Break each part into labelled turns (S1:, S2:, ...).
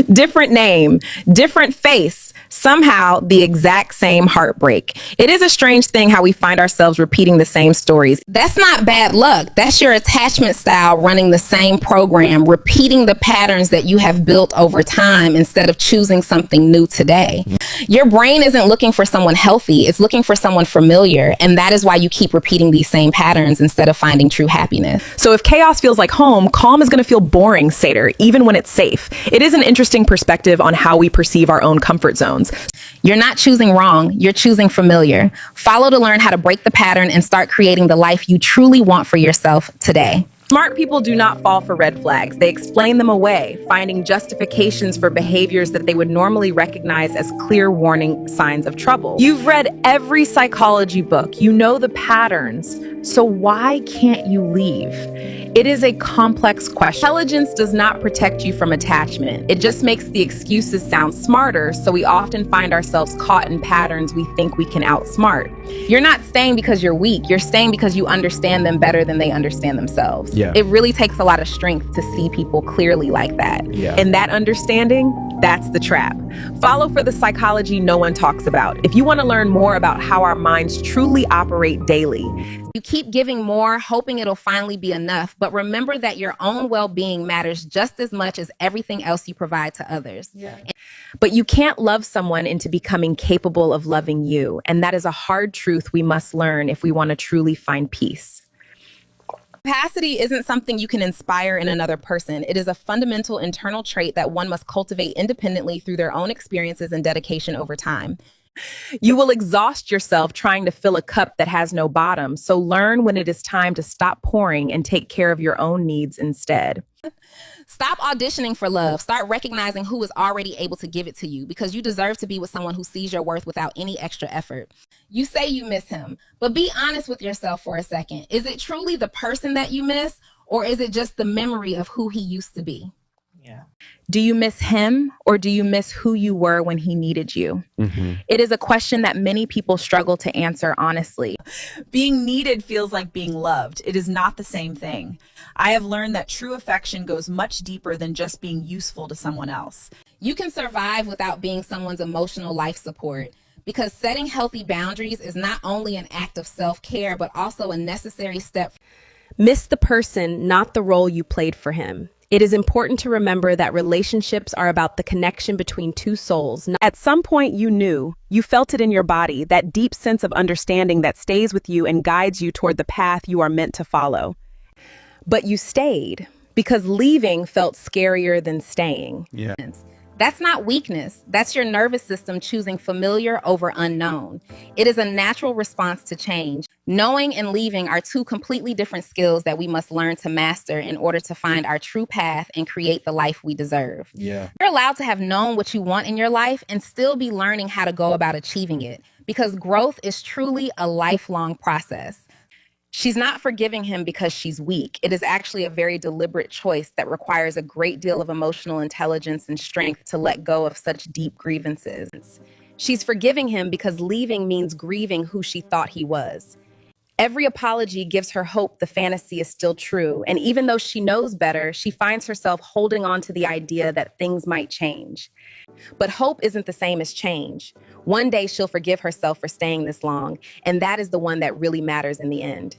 S1: Different name, different face, somehow the exact same heartbreak. It is a strange thing how we find ourselves repeating the same stories.
S2: That's not bad luck. That's your attachment style running the same program, repeating the patterns that you have built over time instead of choosing something new today. Your brain isn't looking for someone healthy. It's looking for someone familiar. And that is why you keep repeating these same patterns instead of finding true happiness.
S1: So if chaos feels like home, calm is going to feel boring, Sater, even when it's safe. It is an interesting perspective on how we perceive our own comfort zones.
S2: You're not choosing wrong. You're choosing familiar. Follow to learn how to break the pattern and start creating the life you truly want for yourself today.
S1: Smart people do not fall for red flags. They explain them away, finding justifications for behaviors that they would normally recognize as clear warning signs of trouble. You've read every psychology book. You know the patterns. So why can't you leave? It is a complex question. Intelligence does not protect you from attachment. It just makes the excuses sound smarter, so we often find ourselves caught in patterns we think we can outsmart.
S2: You're not staying because you're weak. You're staying because you understand them better than they understand themselves.
S3: Yeah.
S2: It really takes a lot of strength to see people clearly like that.
S3: Yeah.
S1: And that understanding, that's the trap. Follow for the psychology no one talks about. If you want to learn more about how our minds truly operate daily.
S2: You keep giving more, hoping it'll finally be enough, but remember that your own well-being matters just as much as everything else you provide to others.
S1: Yeah. But you can't love someone into becoming capable of loving you. And that is a hard truth we must learn if we want to truly find peace.
S2: Capacity isn't something you can inspire in another person. It is a fundamental internal trait that one must cultivate independently through their own experiences and dedication over time.
S1: You will exhaust yourself trying to fill a cup that has no bottom. So learn when it is time to stop pouring and take care of your own needs instead.
S2: Stop auditioning for love. Start recognizing who is already able to give it to you, because you deserve to be with someone who sees your worth without any extra effort. You say you miss him, but be honest with yourself for a second. Is it truly the person that you miss, or is it just the memory of who he used to be?
S1: Yeah. Do you miss him, or do you miss who you were when he needed you?
S3: Mm-hmm.
S1: It is a question that many people struggle to answer honestly.
S4: Being needed feels like being loved. It is not the same thing. I have learned that true affection goes much deeper than just being useful to someone else.
S2: You can survive without being someone's emotional life support, because setting healthy boundaries is not only an act of self-care, but also a necessary step.
S5: Miss the person, not the role you played for him. It is important to remember that relationships are about the connection between two souls. At some point you felt it in your body, that deep sense of understanding that stays with you and guides you toward the path you are meant to follow. But you stayed because leaving felt scarier than staying.
S3: Yeah.
S2: That's not weakness. That's your nervous system choosing familiar over unknown. It is a natural response to change. Knowing and leaving are two completely different skills that we must learn to master in order to find our true path and create the life we deserve.
S3: Yeah.
S2: You're allowed to have known what you want in your life and still be learning how to go about achieving it, because growth is truly a lifelong process. She's not forgiving him because she's weak. It is actually a very deliberate choice that requires a great deal of emotional intelligence and strength to let go of such deep grievances. She's forgiving him because leaving means grieving who she thought he was. Every apology gives her hope the fantasy is still true. And even though she knows better, she finds herself holding on to the idea that things might change. But hope isn't the same as change. One day she'll forgive herself for staying this long, and that is the one that really matters in the end.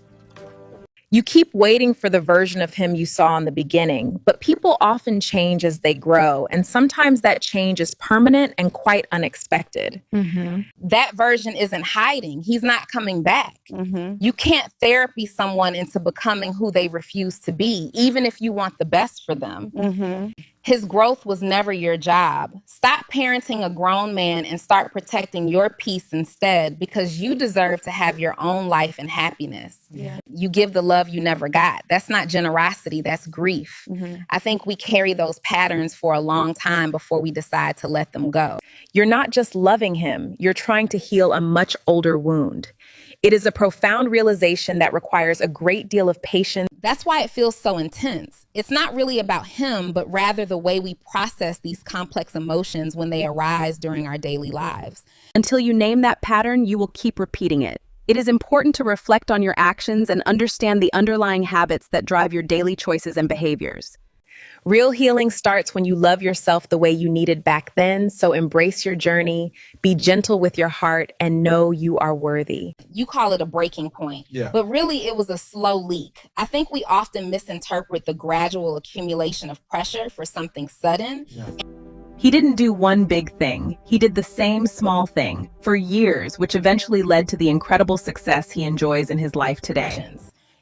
S2: You keep waiting for the version of him you saw in the beginning, but people often change as they grow, and sometimes that change is permanent and quite unexpected. Mm-hmm. That version isn't hiding. He's not coming back.
S5: Mm-hmm.
S2: You can't therapy someone into becoming who they refuse to be, even if you want the best for them.
S5: Mm-hmm.
S2: His growth was never your job. Stop parenting a grown man and start protecting your peace instead, because you deserve to have your own life and happiness.
S5: Yeah.
S2: You give the love you never got. That's not generosity, that's grief.
S5: Mm-hmm.
S2: I think we carry those patterns for a long time before we decide to let them go.
S1: You're not just loving him, you're trying to heal a much older wound. It is a profound realization that requires a great deal of patience.
S2: That's why it feels so intense. It's not really about him, but rather the way we process these complex emotions when they arise during our daily lives.
S5: Until you name that pattern, you will keep repeating it. It is important to reflect on your actions and understand the underlying habits that drive your daily choices and behaviors. Real healing starts when you love yourself the way you needed back then, so embrace your journey, be gentle with your heart, and know you are worthy.
S2: You call it a breaking point, but really it was a slow leak. I think we often misinterpret the gradual accumulation of pressure for something sudden.
S1: He didn't do one big thing. He did the same small thing for years, which eventually led to the incredible success he enjoys in his life today.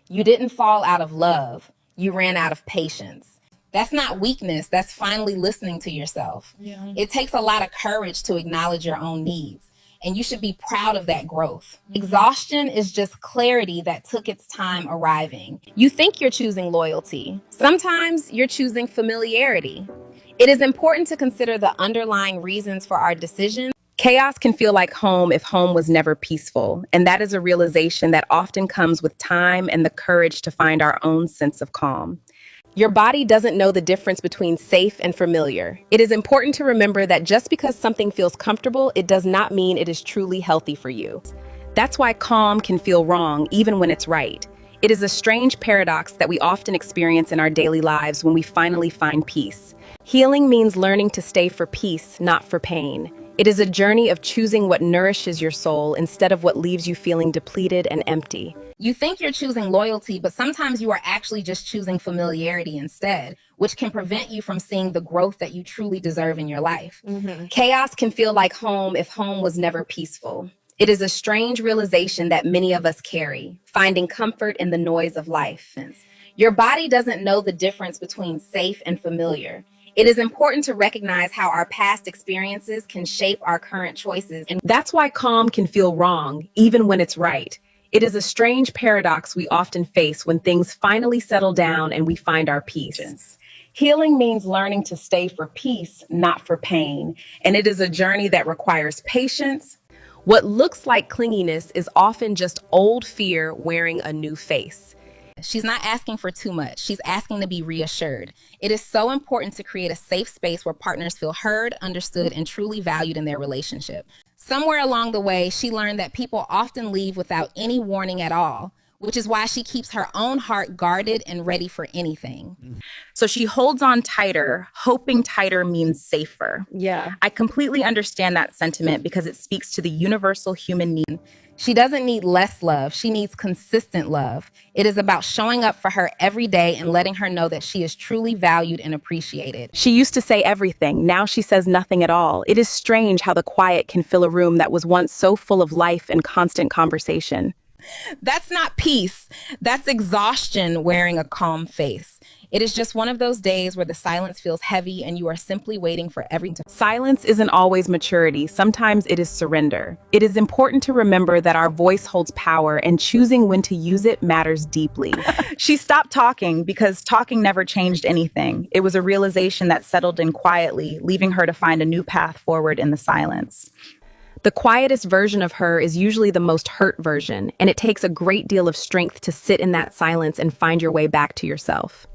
S2: You didn't fall out of love. You ran out of patience. That's not weakness. That's finally listening to yourself. It takes a lot of courage to acknowledge your own needs, and you should be proud of that growth. Exhaustion is just clarity that took its time arriving. You think you're choosing loyalty. Sometimes you're choosing familiarity. It is important to consider the underlying reasons for our decisions.
S5: Chaos can feel like home if home was never peaceful, and that is a realization that often comes with time and the courage to find our own sense of calm. Your body doesn't know the difference between safe and familiar. It is important to remember that just because something feels comfortable, it does not mean it is truly healthy for you. That's why calm can feel wrong, even when it's right. It is a strange paradox that we often experience in our daily lives when we finally find peace. Healing means learning to stay for peace, not for pain. It is a journey of choosing what nourishes your soul instead of what leaves you feeling depleted and empty.
S2: You think you're choosing loyalty, but sometimes you are actually just choosing familiarity instead, which can prevent you from seeing the growth that you truly deserve in your life.
S5: Chaos can feel like home if home was never peaceful. It is a strange realization that many of us carry, finding comfort in the noise of life.
S2: Your body doesn't know the difference between safe and familiar. It is important to recognize how our past experiences can shape our current choices.
S5: And that's why calm can feel wrong, even when it's right. It is a strange paradox we often face when things finally settle down and we find our peace. Healing means learning to stay for peace, not for pain. And it is a journey that requires patience. What looks like clinginess is often just old fear wearing a new face.
S2: She's not asking for too much. She's asking to be reassured. It is so important to create a safe space where partners feel heard, understood, and truly valued in their relationship. Somewhere along the way, she learned that people often leave without any warning at all, which is why she keeps her own heart guarded and ready for anything.
S1: So she holds on tighter, hoping tighter means safer.
S5: Yeah.
S1: I completely understand that sentiment because it speaks to the universal human need.
S2: She doesn't need less love. She needs consistent love. It is about showing up for her every day and letting her know that she is truly valued and appreciated.
S5: She used to say everything. Now she says nothing at all. It is strange how the quiet can fill a room that was once so full of life and constant conversation.
S2: That's not peace. That's exhaustion wearing a calm face. It is just one of those days where the silence feels heavy and you are simply waiting for everything to...
S5: Silence isn't always maturity. Sometimes it is surrender. It is important to remember that our voice holds power and choosing when to use it matters deeply.
S1: She stopped talking because talking never changed anything. It was a realization that settled in quietly, leaving her to find a new path forward in the silence.
S5: The quietest version of her is usually the most hurt version, and it takes a great deal of strength to sit in that silence and find your way back to yourself.